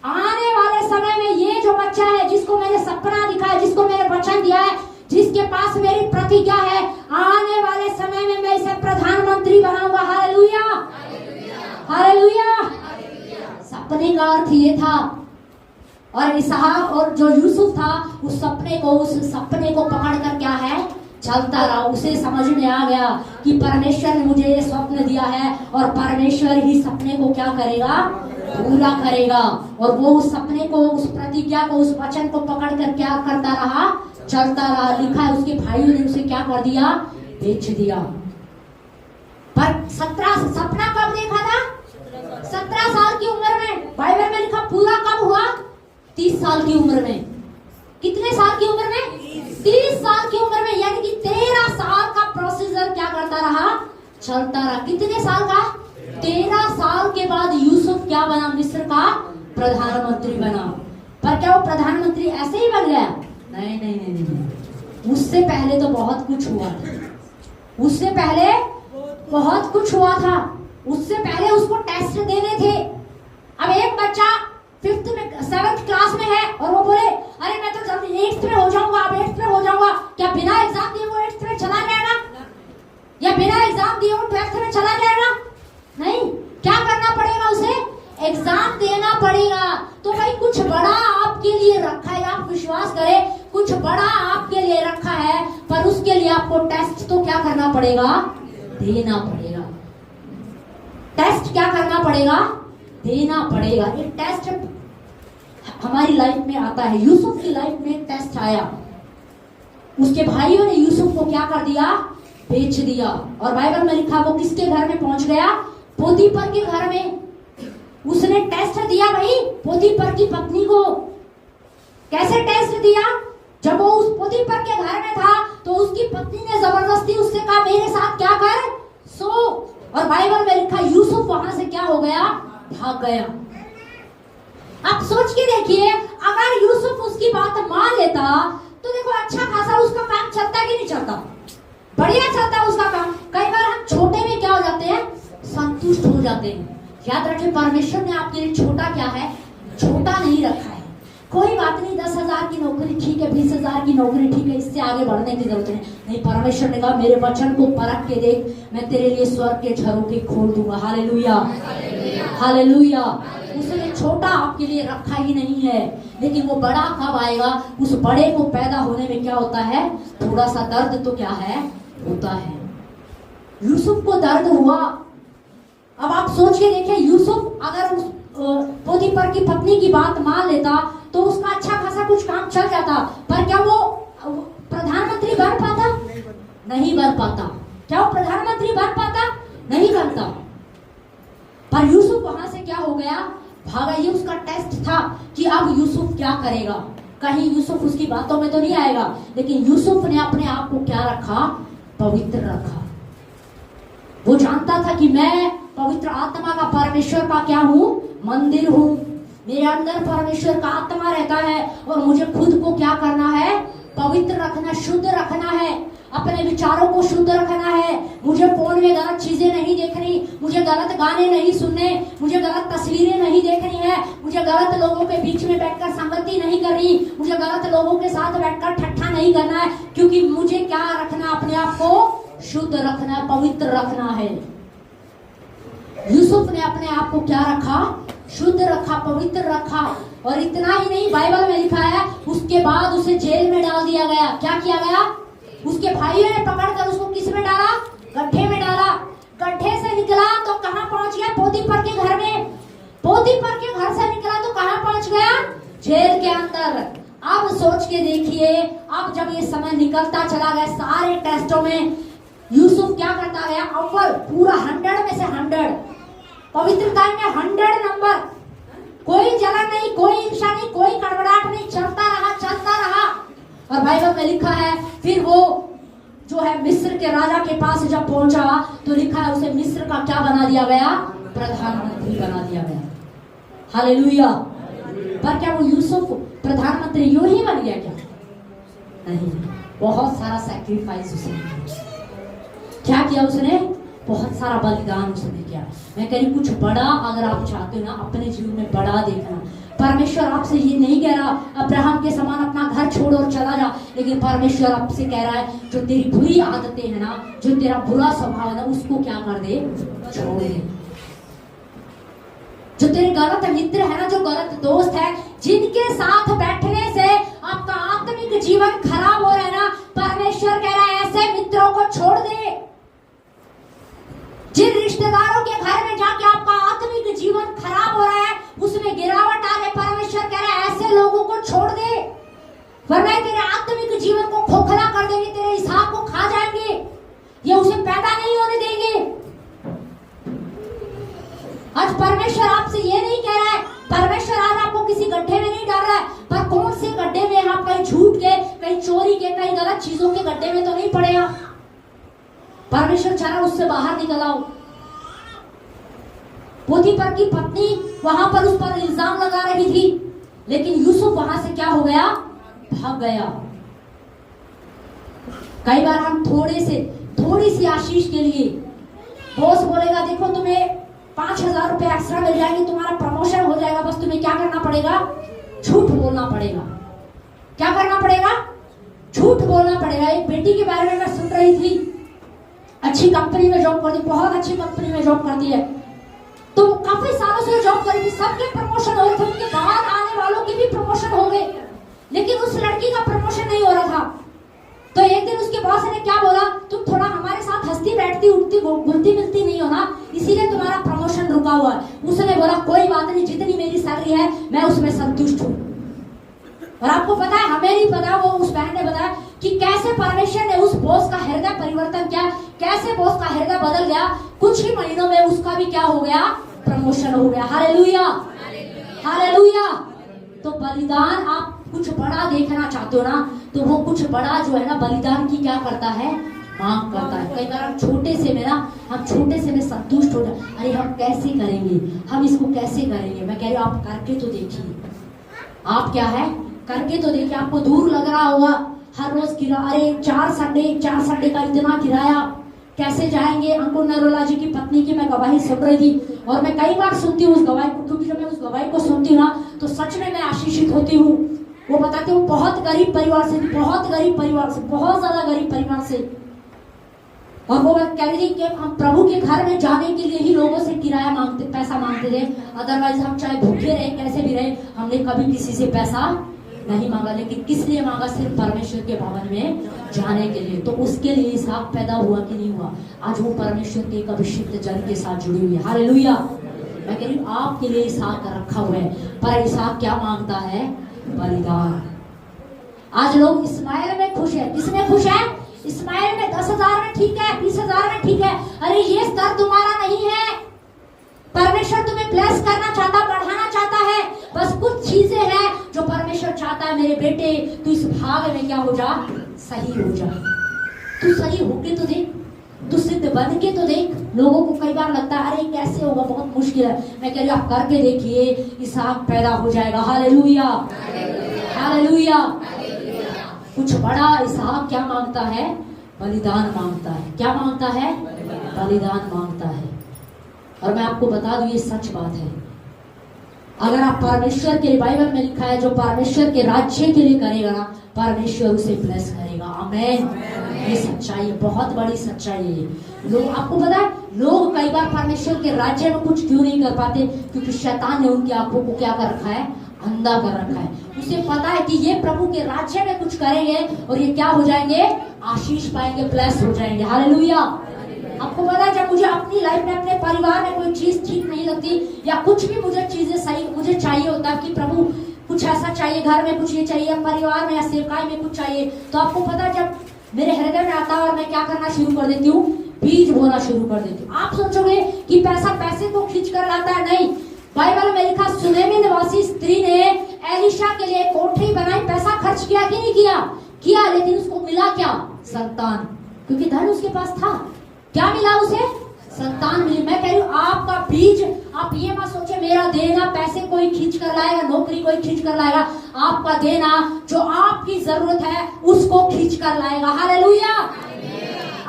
आने वाले समय में ये जो बच्चा है जिसको मैंने सपना दिखाया, जिसको मैंने वचन दिया है, जिसके पास मेरी प्रतिज्ञा है, आने वाले समय में मैं इसे प्रधानमंत्री बनाऊंगा। Hallelujah, hallelujah. सपने का अर्थ ये था। और इसहाक और जो यूसुफ था उस सपने को पकड़कर क्या है चलता रहा। उसे समझ में आ गया कि परमेश्वर ने मुझे ये स्वप्न दिया है और परमेश्वर ही सपने को क्या करेगा, पूरा करेगा। और वो उस सपने को, उस प्रतिज्ञा को, उस वचन को पकड़कर क्या करता रहा, चलता रहा। लिखा है उसके भाइयों ने उसे क्या कर दिया, बेच दिया। पर सपना कब देखा था, 17 साल की उम्र में। बाइबल में लिखा पूरा कब हुआ, 30 साल की उम्र में। कितने साल की उम्र में, 30 साल की उम्र में। यानी कि 13 साल का प्रोसीजर क्या करता रहा, चलता रहा। कितने साल का, 13 साल के बाद यूसुफ क्या बना, मिस्र का प्रधानमंत्री बना। पर क्या वो प्रधानमंत्री ऐसे ही बन गया? नहीं नहीं नहीं नहीं, उससे पहले तो बहुत कुछ हुआ था। उससे पहले बहुत कुछ हुआ था। उससे पहले उसको टेस्ट देने थे। अब एक बच्चा 7th क्लास में है और वो बोले अरे मैं तो जल्दी 8th में हो जाऊंगा, अब 8th में हो जाऊंगा। क्या बिना एग्जाम दिए वो 8th में चला जाएगा? या बिना एग्जाम दिए वो 12th में चला जाएगा? नहीं, क्या करना पड़ेगा उसे? एग्जाम देना पड़ेगा। तो भाई कुछ बड़ा आपके लिए रखा है, आप विश्वास करें, कुछ बड़ा आपके लिए रखा है, पर उसके लिए आपको टेस्ट तो क्या करना पड़ेगा? देना पड़ेगा। टेस्ट क्या करना पड़ेगा? देना पड़ेगा। ये टेस्ट हमारी लाइफ में आता है। यूसुफ की लाइफ में टेस्ट आया। उसके भाइयों ने यूसुफ को क्या कर दिया? बेच दिया। और बाइबल में लिखा वो किसके घर में पहुंच गया? पोतीफर के घर में। उसने टेस्ट दिया भाई पोतीफर की पत्नी को। कैसे टेस्ट दिया? जब वो उस पोतीफर के घर में था तो उसकी पत्नी ने जबरदस्ती उससे कहा मेरे साथ क्या कर, सो। और बाइबल में लिखा यूसुफ वहां से क्या हो गया? भाग गया। आप सोच के देखिए, अगर यूसुफ उसकी बात मान लेता तो देखो अच्छा खासा उसका काम चलता कि नहीं चलता? बढ़िया चलता उसका काम। कई बार हम छोटे में क्या हो जाते हैं? संतुष्ट हो जाते हैं। याद रखें, परमेश्वर ने आपके लिए छोटा क्या है? छोटा नहीं रखा है। कोई बात नहीं, 10,000 की नौकरी ठीक है, 20,000 की नौकरी ठीक है, इससे आगे बढ़ने की जरूरत नहीं। परमेश्वर ने कहा मेरे वचन को परख के देख, मैं तेरे लिए स्वर्ग के झरोखे खोल दूंगा। Hallelujah, hallelujah. उसने छोटा आपके लिए रखा ही नहीं है, लेकिन वो बड़ा कब आएगा? उस बड़े को पैदा होने में क्या होता है? थोड़ा सा दर्द तो क्या है? होता है। यूसुफ को दर्द हुआ। अब आप सोच के देखिए, यूसुफ अगर उस पोतीफर की पत्नी की बात मान लेता तो उसका अच्छा खासा कुछ काम चल जाता। पर क्या वो प्रधानमंत्री बन पाता? नहीं बन पाता। क्या वो प्रधानमंत्री बन पाता? नहीं बनता। पर यूसुफ वहां से क्या हो गया? भागा। ये उसका टेस्ट था कि अब यूसुफ क्या करेगा। कहीं यूसुफ उसकी बातों में तो नहीं आएगा, लेकिन यूसुफ ने अपने आप को क्या रखा? पवित्र रखा। वो जानता था कि मैं पवित्र आत्मा का, परमेश्वर का क्या हूँ? मंदिर हूँ। मेरे अंदर परमेश्वर का आत्मा रहता है और मुझे खुद को क्या करना है? पवित्र रखना, शुद्ध रखना है। अपने विचारों को शुद्ध रखना है। मुझे फोन में गलत चीजें नहीं देखनी, मुझे गलत गाने नहीं सुनने, मुझे गलत तस्वीरें नहीं देखनी है, मुझे गलत लोगों के बीच में बैठकर संगति नहीं करनी, मुझे गलत लोगों के साथ बैठकर ठट्ठा नहीं करना है, क्योंकि मुझे क्या रखना? अपने आप को शुद्ध रखना है, पवित्र रखना है। यूसुफ ने अपने आप को क्या रखा? शुद्ध रखा, पवित्र रखा। और इतना ही नहीं, बाइबल में लिखा है उसके बाद उसे जेल में डाल दिया गया। क्या किया गया? उसके भाइयों ने पकड़कर उसको किस में डाला? गड्ढे में डाला। गड्ढे से निकला तो कहां पहुंच गया? पोतीफर के घर में। पोतीफर के घर से निकला तो कहां पहुंच गया? जेल के अंदर। अब सोच के देखिए, अब जब ये समय निकलता चला गया, सारे टेस्टों में यूसुफ क्या करता गया? अव्वल, पूरा 100 में से 100, पवित्रता में 100 नंबर। कोई जलन नहीं, कोई ईर्ष्या नहीं, कोई कड़वड़ाहट नहीं, चलता रहा, चलता रहा। और बाइबल में लिखा है फिर वो जो है मिस्र के राजा के पास जब पहुंचा तो लिखा है उसे मिस्र का क्या बना दिया गया? प्रधानमंत्री बना दिया गया। हालेलुया। पर क्या वो यूसुफ प्रधानमंत्री यूं ही बन गया क्या? नहीं, बहुत सारा सैक्रिफाइस उसने क्या किया? उसने बहुत सारा बलिदान उसने किया। मैं कह रही कुछ बड़ा अगर आप चाहते हो ना अपने जीवन में, बड़ा देखना। परमेश्वर आपसे ये नहीं कह रहा अब्राहम के समान अपना घर छोड़ और चला जा, लेकिन परमेश्वर आपसे कह रहा है जो तेरी बुरी आदतें हैं ना, जो तेरा बुरा स्वभाव है ना, उसको क्या कर दे? छोड़ दे। जो तेरे गलत मित्र है ना, जो गलत दोस्त है, जिनके साथ बैठने से आपका आत्मिक जीवन खराब हो रहा है ना, परमेश्वर कह रहा है ऐसे मित्रों को छोड़ दे। जिन रिश्तेदारों के घर में जाके आपका आत्मिक जीवन खराब हो रहा है, उसमें गिरावट आ रही, परमेश्वर कह रहा है ऐसे लोगों को छोड़ दे, वरना तेरे आत्मिक जीवन को खोखला कर देंगे, तेरे हिसाब को खा जाएंगे, ये उसे पैदा नहीं होने देंगे। आज परमेश्वर आपसे ये नहीं कह रहा है, परमेश्वर आज आपको किसी गड्ढे में नहीं डाल रहा है, पर कौन से गड्ढे में? आप कहीं झूठ के, कहीं चोरी के, कहीं गलत चीजों के गड्ढे में तो नहीं पड़े आप। परमेश्वर चाह रहा उससे बाहर निकल आओ। पोतीफर की पत्नी वहां पर उस पर इल्जाम लगा रही थी, लेकिन यूसुफ वहां से क्या हो गया, भाग गया। कई बार हम थोड़ी सी आशीष के लिए, बॉस बोलेगा देखो तुम्हें 5,000 रुपए एक्स्ट्रा मिल जाएंगे, तुम्हारा प्रमोशन हो जाएगा, बस तुम्हें क्या करना पड़ेगा, झूठ बोलना पड़ेगा। क्या करना पड़ेगा, झूठ बोलना पड़ेगा। एक बेटी के बारे में मैं सुन रही थी, अच्छी कंपनी में जॉब करती, बहुत अच्छी कंपनी में जॉब करती है, तो काफी सालों से जॉब करी थी, सबके प्रमोशन हो रहे थे, उनके बाद आने वालों के भी प्रमोशन हो गए, लेकिन उस लड़की का प्रमोशन नहीं हो रहा था। तो एक दिन उसके बॉस ने क्या बोला, तुम थोड़ा हमारे साथ हंसती बैठती उठती घुलती मिलती नहीं हो ना, इसीलिए तुम्हारा प्रमोशन रुका हुआ है। उसने बोला कोई बात नहीं, जितनी मेरी सैलरी है मैं उसमें संतुष्ट हूँ। और आपको पता है, हमें नहीं पता, वो उस बहन ने बताया कि कैसे परमेश्वर ने उस बॉस का हृदय परिवर्तन किया, कैसे बॉस का हृदय बदल गया। कुछ ही महीनों में उसका भी क्या हो गया, प्रमोशन हो गया। Hallelujah, hallelujah. तो बलिदान, आप कुछ बड़ा देखना चाहते हो ना, तो वो कुछ बड़ा जो है ना, बलिदान की क्या करता है, मांग करता है। कई बार हम छोटे से में संतुष्ट हो जाए, अरे हम कैसे करेंगे, हम इसको कैसे करेंगे। मैं कह रही हूँ आप करके तो देखिए, आप क्या है, करके तो देखिए। आपको दूर लग रहा होगा, हर रोज किराया, अरे 4 संडे का इतना किराया, कैसे जाएंगे। अंकुर नरोला जी की पत्नी की मैं गवाही सुन रही थी, और मैं कई बार सुनती हूँ उस गवाही को, क्योंकि जब मैं उस गवाही को सुनती हूँ ना, तो सच में मैं आशीषित होती हूँ। वो बताते हो बहुत गरीब परिवार से, बहुत ज्यादा गरीब परिवार से, और वो कह रही थी कि हम प्रभु के घर में जाने के लिए ही लोगों से किराया मांगते, पैसा मांगते थे, अदरवाइज हम चाहे भूखे रहे कैसे भी रहे, हमने कभी किसी से पैसा नहीं मांगा। लेकिन किस लिए मांगा, सिर्फ परमेश्वर के भवन में जाने के लिए। तो उसके लिए इसहाक पैदा हुआ कि नहीं हुआ, आज वो परमेश्वर के एक अभिषिक्त जन के साथ जुड़ी हुई है। हालेलुया। मैं कह रही हूँ आपके लिए इसहाक रखा हुआ है, पर इसहाक क्या मांगता है, बलिदान। आज लोग इस्माइल में खुश है, किसमें खुश है, इस्माइल में 10,000 में ठीक है, 20,000 में ठीक है। अरे ये स्तर तुम्हारा नहीं है, परमेश्वर तुम्हें ब्लेस करना चाहता, बढ़ाना चाहता है। बस कुछ चीजें हैं जो परमेश्वर चाहता है, मेरे बेटे तू इस भाग में क्या हो जा, सही हो जा। तू सही होके तो देख, तू सिद्ध बन के तो देख। लोगों को कई बार लगता है अरे कैसे होगा, बहुत मुश्किल है। मैं कह रही हूँ आप करके देखिए, इसहाक पैदा हो जाएगा। Hallelujah, hallelujah. कुछ बड़ा। इसहाक क्या मांगता है, बलिदान मांगता है। क्या मांगता है, बलिदान मांगता है। और मैं आपको बता दूं ये सच बात है, अगर आप परमेश्वर के, बाइबल में लिखा है जो परमेश्वर के राज्य के लिए करेगा ना, परमेश्वर उसे ब्लेस करेगा। आमीन। ये सच्चाई है, बहुत बड़ी सच्चाई है। लोग, आपको पता है लोग कई बार परमेश्वर के राज्य में कुछ क्यों नहीं कर पाते, क्योंकि शैतान ने उनकी आंखों को क्या कर रखा है, अंधा कर रखा है। उसे पता है कि ये प्रभु के राज्य में कुछ करेंगे और ये क्या हो जाएंगे, आशीष पाएंगे, ब्लेस हो जाएंगे। हालेलुया। आपको पता है जब मुझे अपनी लाइफ में, अपने परिवार में कोई चीज ठीक नहीं लगती, या कुछ भी मुझे चीजें सही मुझे चाहिए होता कि प्रभु कुछ ऐसा चाहिए, घर में कुछ ये चाहिए, परिवार में या सेवकाई में कुछ चाहिए, तो आपको पता है जब मेरे हृदय में आता है और मैं क्या करना शुरू कर देती हूँ, बीज बोना शुरू कर देती हूँ। आप सोचोगे कि पैसा पैसे को खींच कर लाता है, नहीं। बाइबल में लिखा, सुनेमी निवासी स्त्री ने एलिशा के लिए कोठरी बनाई, पैसा खर्च किया कि नहीं किया, लेकिन उसको मिला क्या, संतान, क्योंकि धन उसके पास था। क्या मिला उसे, संतान मिली। मैं कह रही हूँ आपका बीज, आप ये मत सोचे मेरा देना पैसे कोई खींच कर लाएगा, नौकरी कोई खींच कर लाएगा। आपका देना जो आपकी जरूरत है उसको खींच कर लाएगा। हालेलुया।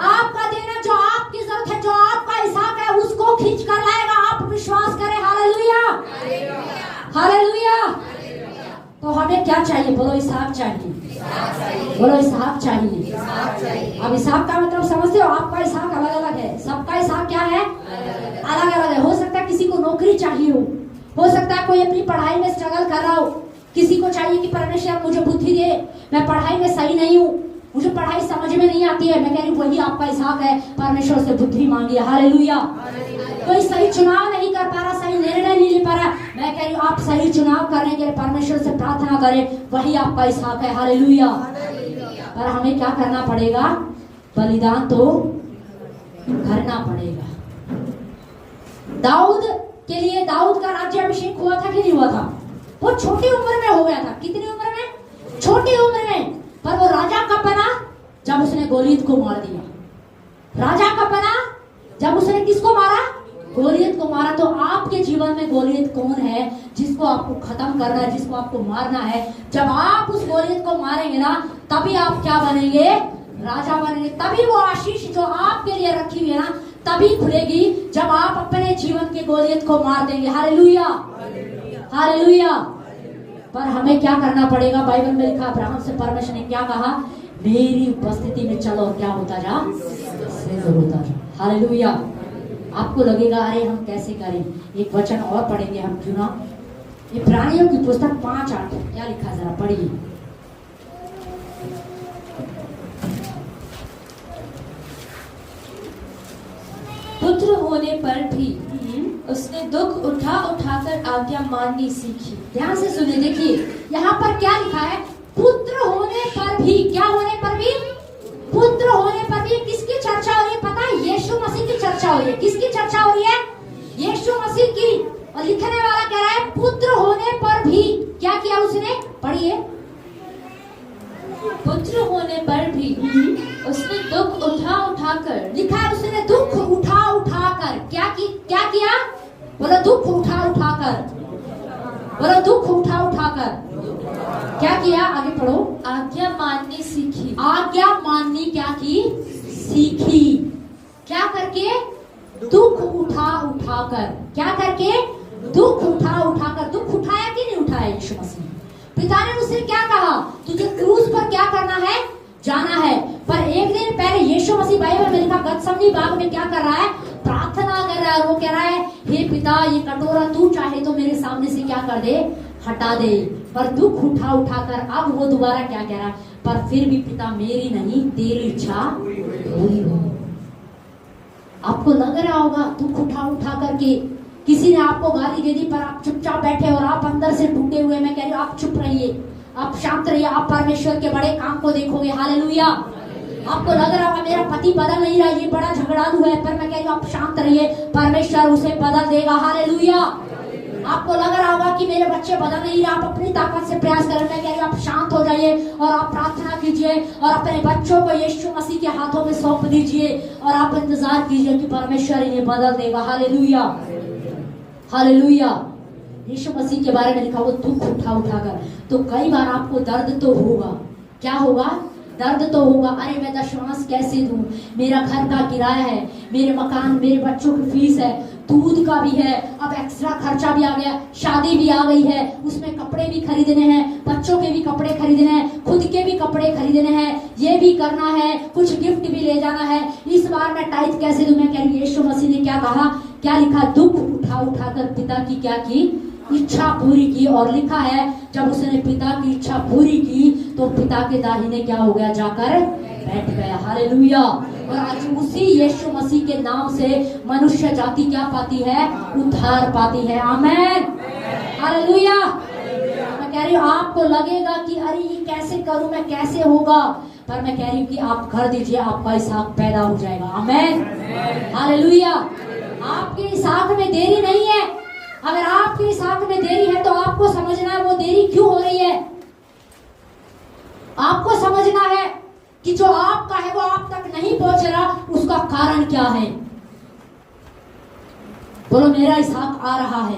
आपका देना जो आपकी जरूरत है, जो आपका हिसाब है, उसको खींच कर लाएगा। आप विश्वास करें। Hallelujah, hallelujah. तो हमें क्या चाहिए, बोलो इसहाक चाहिए, बोलो इसहाक चाहिए। अब इसहाक का मतलब समझते हो, आपका इसहाक अलग अलग है, सबका इसहाक क्या है, अलग अलग है। हो सकता है किसी को नौकरी चाहिए हो सकता है कोई अपनी पढ़ाई में स्ट्रगल कर रहा हो, किसी को चाहिए कि परमेश्वर मुझे बुद्धि दे, मैं पढ़ाई में सही नहीं हूँ, मुझे पढ़ाई समझ में नहीं आती है। मैं कह रही हूँ वही आपका इसहाक है, परमेश्वर से बुद्धि मांगिए। हालेलुया। कोई सही चुनाव नहीं कर पा रहा, सही निर्णय नहीं ले पा रहा, मैं कह रही हूँ आप सही चुनाव करने के लिए परमेश्वर से प्रार्थना करें, वही आपका इसहाक है। हालेलुया। पर हमें क्या करना पड़ेगा, बलिदान तो करना पड़ेगा। दाऊद के लिए, दाऊद का राज्याभिषेक हुआ था कि नहीं हुआ था, वो छोटी उम्र में हो गया था। कितनी उम्र में, छोटी उम्र में। पर वो राजा कब बना, जब उसने गोलियत को मार दिया। राजा कब बना, जब उसने किसको मारा, गोलियत को मारा। तो आपके जीवन में गोलियत कौन है जिसको आपको खत्म करना है, जिसको आपको मारना है? जब आप उस गोलियत को मारेंगे ना, तभी आप क्या बनेंगे? राजा बनेंगे। तभी वो आशीष जो आपके लिए रखी हुई है ना, तभी खुलेगी जब आप अपने जीवन के गोलियत को मार देंगे। Hallelujah, hallelujah. पर हमें क्या करना पड़ेगा? बाइबल में लिखा, अब्राहम से परमेश्वर ने क्या कहा? मेरी उपस्थिति में चलो और क्या होता जा? सिद्ध होता जा। हालेलुया। आपको लगेगा अरे हम कैसे करें? एक वचन और पढ़ेंगे हम, क्यों ना? इब्रानियों की पुस्तक 5:8 क्या लिखा, जरा पढ़िए। पुत्र होने पर भी उसने दुख उठा उठाकर आज्ञा माननी सीखी। ध्यान से सुनिए, देखिए यहाँ पर क्या लिखा है? पुत्र होने पर भी, क्या होने पर भी? पुत्र होने पर भी। किसकी चर्चा हो रही है पता है? यीशु मसीह की चर्चा हो रही है। किसकी चर्चा हो रही है? यीशु मसीह की। और लिखने वाला कह रहा है पुत्र होने पर भी क्या किया उसने? पढ़िए। पुत्र होने पर भी उसने दुख उठा उठाकर, लिखा है उसने दुख उठा उठाकर क्या किया? बोलो दुख उठा उठाकर, बोलो दुख उठा उठाकर क्या किया? आगे पढ़ो। आज्ञा माननी सीखी। आज्ञा माननी क्या की? सीखी। क्या करके? दुख उठा उठाकर। क्या करके? दुख उठा उठाकर। दुख उठाया कि नहीं उठाया यीशु मसीह? पिता ने उससे क्या कहा? तुझे क्रूस पर क्या करना है? जाना है। पर एक दिन पहले यीशु मसीह, बाइबल में लिखा, गतसमनी बाग में क्या कर रहा है? प्रार्थना कर रहा है। वो कह रहा है, हे पिता, ये कटोरा तू चाहे तो मेरे सामने से क्या कर दे? हटा दे। पर दुख उठा उठाकर अब वो दोबारा क्या कह रहा है? पर फिर भी पिता, मेरी नहीं तेरी इच्छा पूरी हो। आपको लग रहा होगा दुख उठा उठा करके किसी ने आपको गाली दे दी, पर आप चुपचाप बैठे और आप अंदर से टूटे हुए। मैं कह रही हूँ आप चुप रहिए, आप शांत रहिए, आप परमेश्वर के बड़े काम को देखोगे। हालेलुया। आपको लग रहा होगा मेरा पति बदल नहीं रहा, ये बड़ा झगड़ालू है, पर मैं कह रही हूँ आप शांत रहिए, परमेश्वर उसे बदल देगा। हालेलुया। आपको लग रहा होगा कि मेरे बच्चे बदल नहीं रहे, आप अपनी ताकत से प्रयास करें। मैं कह रही हूँ आप शांत हो जाइए और आप प्रार्थना कीजिए और अपने बच्चों को यीशु मसीह के हाथों में सौंप दीजिए और आप इंतजार कीजिए कि परमेश्वर इन्हें बदल देगा। Hallelujah, hallelujah. यीशु मसीह के बारे में लिखा, वो दुख उठा उठाकर। तो कई बार आपको दर्द तो होगा। क्या होगा? दर्द तो होगा। अरे मैं दशमांश कैसे दूं? मेरा घर का किराया है, मेरे मकान, मेरे बच्चों की फीस है, दूध का भी है, अब एक्स्ट्रा खर्चा भी आ गया, शादी भी आ गई है, उसमें कपड़े भी खरीदने हैं, बच्चों के भी कपड़े खरीदने हैं, खुद के भी कपड़े खरीदने हैं, ये भी करना है, कुछ गिफ्ट भी ले जाना है। इस बार मैं टाइट कैसे दूं? मैं कह रही यीशु मसीह ने क्या कहा? क्या लिखा? दुख उठा उठाकर पिता की क्या की? इच्छा पूरी की। और लिखा है जब उसने पिता की इच्छा पूरी की तो पिता के दाहिने क्या हो गया? जाकर बैठ गया। हालेलुया। और आज उसी यीशु मसीह के नाम से मनुष्य जाति क्या पाती है? उद्धार पाती है। आमेन, हालेलुया। मैं कह रही हूँ आपको लगेगा कि अरे ये कैसे करूं मैं, कैसे होगा? पर मैं कह रही हूँ कि आप कर दीजिए, आपका इसहाक पैदा हो जाएगा। आमेन, हालेलुया। आपके इसहाक में देरी नहीं है। अगर आपके इसहाक में देरी है तो आपको समझना है वो देरी क्यों हो रही है। आपको समझना है कि जो आपका है वो आप तक नहीं पहुंच रहा, उसका कारण क्या है। बोलो मेरा इसहाक आ रहा है,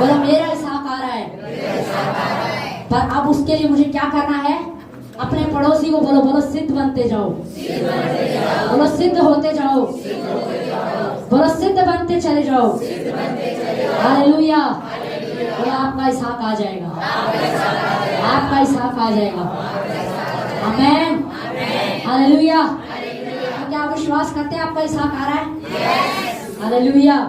बोलो मेरा इसहाक आ रहा है। पर अब उसके लिए मुझे क्या करना है? अपने पड़ोसी को बोलो, बोलो सिद्ध बनते जाओ, बोलो सिद्ध होते जाओ, बोलो सिद्ध बनते चले जाओ। हालेलुया। बोलो आपका इसहाक आ जाएगा, आपका इसहाक आ जाएगा। आमेन, हालेलुया। क्या आप विश्वास करते हैं आपका इसहाक आ रहा है? हालेलुया।